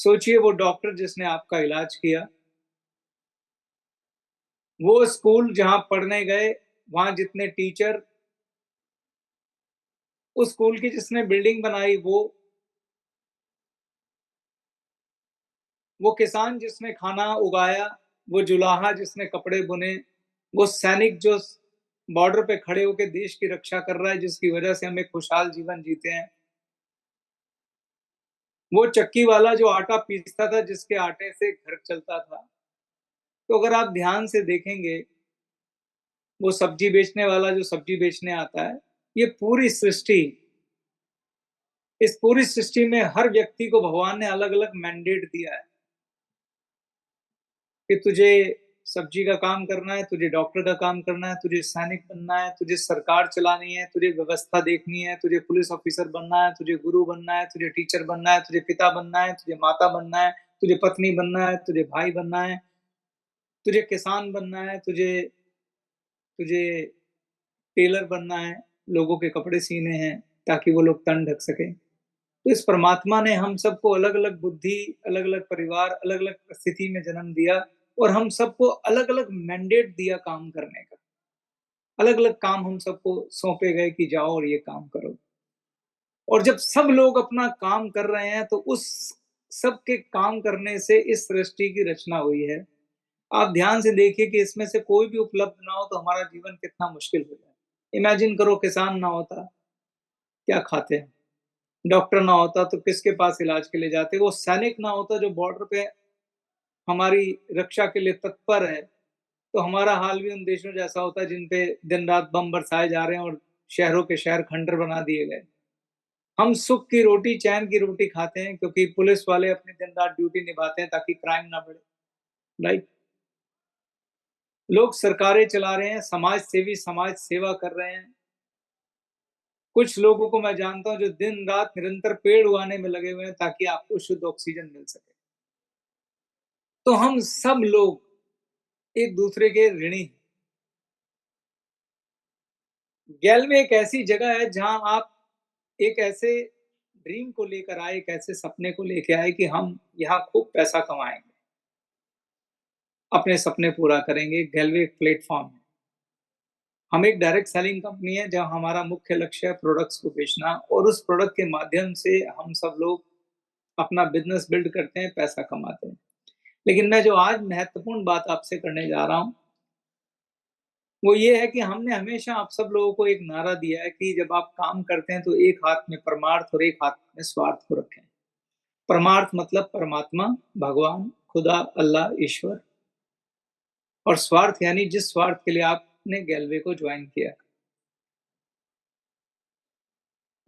सोचिए वो डॉक्टर जिसने आपका इलाज किया, वो स्कूल जहां पढ़ने गए, वहां जितने टीचर, उस स्कूल की जिसने बिल्डिंग बनाई, वो किसान जिसने खाना उगाया, वो जुलाहा जिसने कपड़े बुने, वो सैनिक जो बॉर्डर पे खड़े होकर देश की रक्षा कर रहा है, जिसकी वजह से हम एक खुशहाल जीवन जीते हैं, वो चक्की वाला जो आटा पीसता था, जिसके आटे से घर चलता था। तो अगर आप ध्यान से देखेंगे, वो सब्जी बेचने वाला जो सब्जी बेचने आता है, ये पूरी सृष्टि, इस पूरी सृष्टि में हर व्यक्ति को भगवान ने अलग अलग मैंडेट दिया है कि तुझे सब्जी का काम करना है, तुझे डॉक्टर का काम करना है, तुझे सैनिक बनना है, तुझे सरकार चलानी है, तुझे व्यवस्था देखनी है, तुझे पुलिस ऑफिसर बनना है, तुझे गुरु बनना है, तुझे टीचर बनना है, तुझे पिता बनना है, तुझे माता बनना है, तुझे पत्नी बनना है, तुझे भाई बनना है, तुझे किसान बनना है, तुझे तुझे टेलर बनना है, लोगों के कपड़े सीने हैं ताकि वो लोग तन ढक सकें। तो इस परमात्मा ने हम सबको अलग-अलग बुद्धि, अलग-अलग परिवार, अलग-अलग परिस्थिति में जन्म दिया और हम सबको अलग-अलग मैंडेट दिया काम करने का। अलग-अलग काम हम सबको सौंपे गए कि जाओ और ये काम करो। और जब सब लोग अपना काम कर रहे हैं, तो उस सबके काम करने से इस सृष्टि की रचना हुई है। आप ध्यान से देखिए कि इसमें से कोई भी उपलब्ध ना हो, तो हमारा जीवन कितना मुश्किल हो जाए। इमेजिन करो किसान ना होता, क्या खाते हैं? डॉक्टर ना होता तो किसके पास इलाज के लिए जाते? वो सैनिक ना होता जो बॉर्डर पे हमारी रक्षा के लिए तत्पर है, तो हमारा हाल भी उन देशों जैसा होता जिन पे दिन-रात बम बरसाए जा रहे हैं और शहरों के शहर खंडर बना दिए गए। हम सुख की रोटी, चैन की रोटी खाते हैं क्योंकि पुलिस वाले अपनी दिन-रात ड्यूटी निभाते हैं ताकि क्राइम ना बढ़े, राइट? लोग सरकारें चला रहे हैं, समाज सेवी समाज सेवा कर रहे हैं। कुछ लोगों को मैं जानता हूँ जो दिन-रात निरंतर पेड़ उगाने में लगे हुए हैं ताकि आपको शुद्ध ऑक्सीजन मिल सके। तो हम सब लोग एक दूसरे के ऋणी हैं। गैल में एक ऐसी जगह है जहाँ आप एक ऐसे ड्रीम को लेकर आए, एक ऐसे सपने को लेके आए कि हम यहाँ खूब पैसा कमाएँगे, अपने सपने पूरा करेंगे। गैलवे एक प्लेटफ़ॉर्म है। हम एक डायरेक्ट सेलिंग कंपनी है जहाँ हमारा मुख्य लक्ष्य है प्रोडक्ट्स को बेचना और उस प्रोडक्ट के माध्यम से हम सब लोग अपना बिज़नेस बिल्ड करते हैं, पैसा कमाते हैं। लेकिन मैं जो आज महत्वपूर्ण बात आपसे करने जा रहा हूँ, वो ये है कि हमने हमेशा आप सब लोगों को एक नारा दिया है कि जब आप काम करते हैं तो एक हाथ में परमार्थ और एक हाथ में स्वार्थ को रखें। परमार्थ मतलब परमात्मा, भगवान, खुदा, अल्लाह, ईश्वर और स्वार्थ यानी जिस स्वार्थ के लिए आपने गैलवे को जॉइन किया।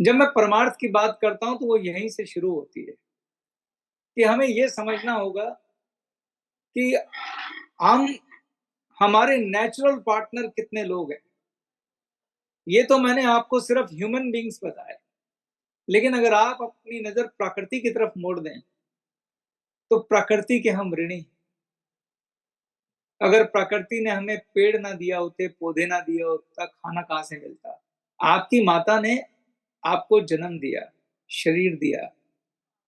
जब मैं परमार्थ की बात करता हूँ तो वो यहीं से शुरू होती है कि हमें ये समझना होगा कि हम हमारे नेचुरल पार्टनर कितने लोग हैं। ये तो मैंने आपको सिर्फ ह्यूमन बीइंग्स बताए, लेकिन अगर आप अपनी नज़र प्रकृति की तरफ मोड़ दें, तो प्रकृति के हम ऋणी हैं। अगर प्रकृति ने हमें पेड़ ना दिया होते, पौधे ना दिए होता, खाना कहाँ से मिलता? आपकी माता ने आपको जन्म दिया, शरीर दिया,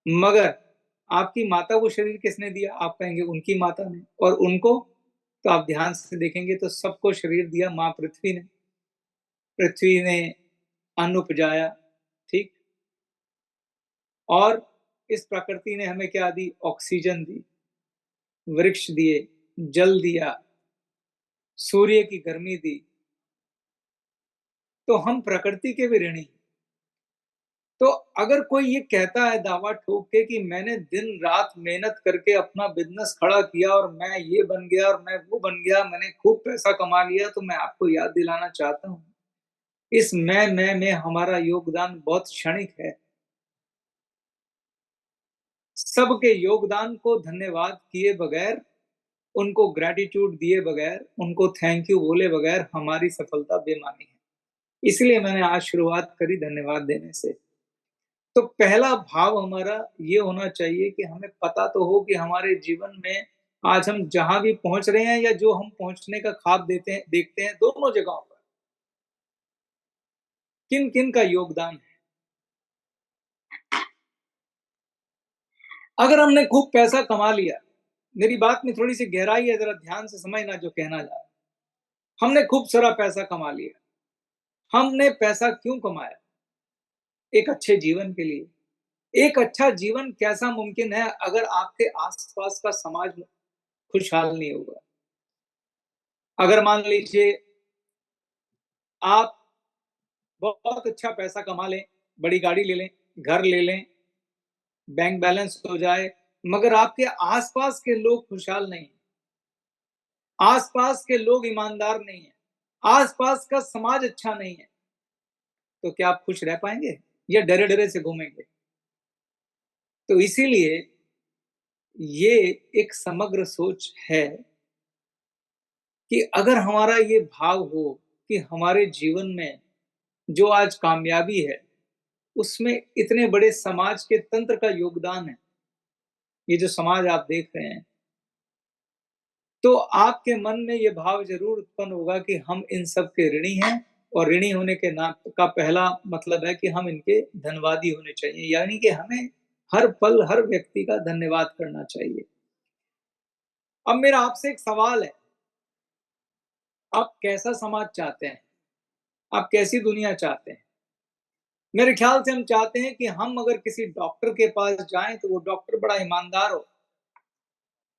मगर आपकी माता को शरीर किसने दिया? आप कहेंगे उनकी माता ने और उनको? तो आप ध्यान से देखेंगे तो सबको शरीर दिया माँ पृथ्वी ने। पृथ्वी ने अन्न उपजाया, ठीक? और इस प्रकृति ने हमें क्या दी? ऑक्सीजन दी, वृक्ष दिए, जल दिया, सूर्य की गर्मी दी। तो हम प्रकृति के भी ऋणी। तो अगर कोई ये कहता है दावा ठोक के कि मैंने दिन-रात मेहनत करके अपना बिज़नेस खड़ा किया और मैं ये बन गया और मैं वो बन गया, मैंने खूब पैसा कमा लिया, तो मैं आपको याद दिलाना चाहता हूँ, इस मैं में हमारा योगदान बहुत क्षणिक है। सबके योगदान को धन्यवाद किए बगैर, उनको ग्रैटिट्यूड दिए बगैर, उनको थैंक यू बोले बगैर हमारी सफलता बेमानी है। इसलिए मैंने आज शुरुआत करी धन्यवाद देने से। तो पहला भाव हमारा ये होना चाहिए कि हमें पता तो हो कि हमारे जीवन में आज हम जहाँ भी पहुँच रहे हैं या जो हम पहुँचने का ख्वाब देखते हैं दोनों जगहों पर, किन-किन का योगदान है। अगर हमने खूब पैसा कमा लिया, मेरी बात में थोड़ी-सी गहराई है, ज़रा ध्यान से समझना जो कहना जा रहा हूँ। हमने खूब सारा पैसा कमा लिया। हमने पैसा क्यों कमाया? एक अच्छे जीवन के लिए। एक अच्छा जीवन कैसा मुमकिन है अगर आपके आस-पास का समाज खुशहाल नहीं होगा? अगर मान लीजिए आप बहुत अच्छा पैसा कमा लें, बड़ी गाड़ी ले लें, घर ले लें, बैंक बैलेंस हो जाए, मगर आपके आस-पास के लोग खुशहाल नहीं हैं, आस-पास के लोग ईमानदार नहीं हैं, आस-पास का समाज अच्छा नहीं है, तो क्या आप खुश रह पाएँगे या डरे-डरे से घूमेंगे? तो इसीलिए ये एक समग्र सोच है कि अगर हमारा ये भाव हो कि हमारे जीवन में जो आज कामयाबी है, उसमें इतने बड़े समाज के तंत्र का योगदान है, ये जो समाज आप देख रहे हैं, तो आपके मन में ये भाव ज़रूर उत्पन्न होगा कि हम इन सब के ऋणी हैं और ऋणी होने के ना का पहला मतलब है कि हम इनके धन्यवादी होने चाहिए, यानी कि हमें हर पल, हर व्यक्ति का धन्यवाद करना चाहिए। अब मेरा आपसे एक सवाल है, आप कैसा समाज चाहते हैं? आप कैसी दुनिया चाहते हैं? मेरे ख्याल से हम चाहते हैं कि हम अगर किसी डॉक्टर के पास जाएँ, तो वो डॉक्टर बड़ा ईमानदार हो।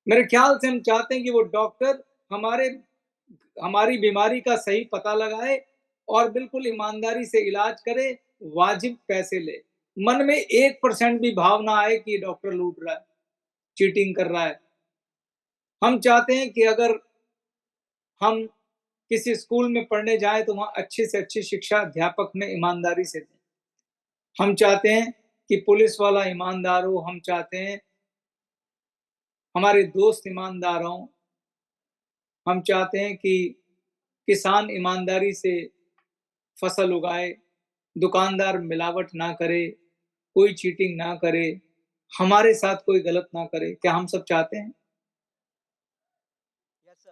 मेरे ख्याल से हम चाहते हैं कि वो डॉक्टर हमारे हमारी बीमारी का सही पता लगाए और बिल्कुल ईमानदारी से इलाज करे, वाजिब पैसे ले। मन में 1% भी भाव ना आए कि ये डॉक्टर लूट रहा है, चीटिंग कर रहा है। हम चाहते हैं कि अगर हम किसी स्कूल में पढ़ने जाएँ, तो वहाँ अच्छी से अच्छी शिक्षा अध्यापक हमें ईमानदारी से दें। हम चाहते हैं कि पुलिस वाला ईमानदार हो, हम चाहते हैं हमारे दोस्त ईमानदार हों, हम चाहते हैं कि किसान ईमानदारी से फसल उगाए, दुकानदार मिलावट ना करे, कोई चीटिंग ना करे, हमारे साथ कोई गलत ना करे। क्या हम सब चाहते हैं?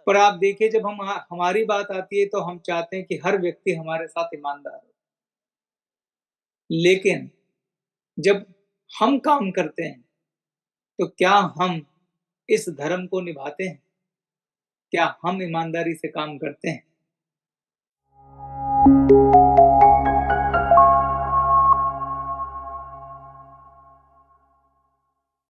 पर आप देखिए जब हमारी बात आती है तो हम चाहते हैं कि हर व्यक्ति हमारे साथ ईमानदार हो। लेकिन जब हम काम करते हैं, तो क्या हम इस धर्म को निभाते हैं? क्या हम ईमानदारी से काम करते हैं?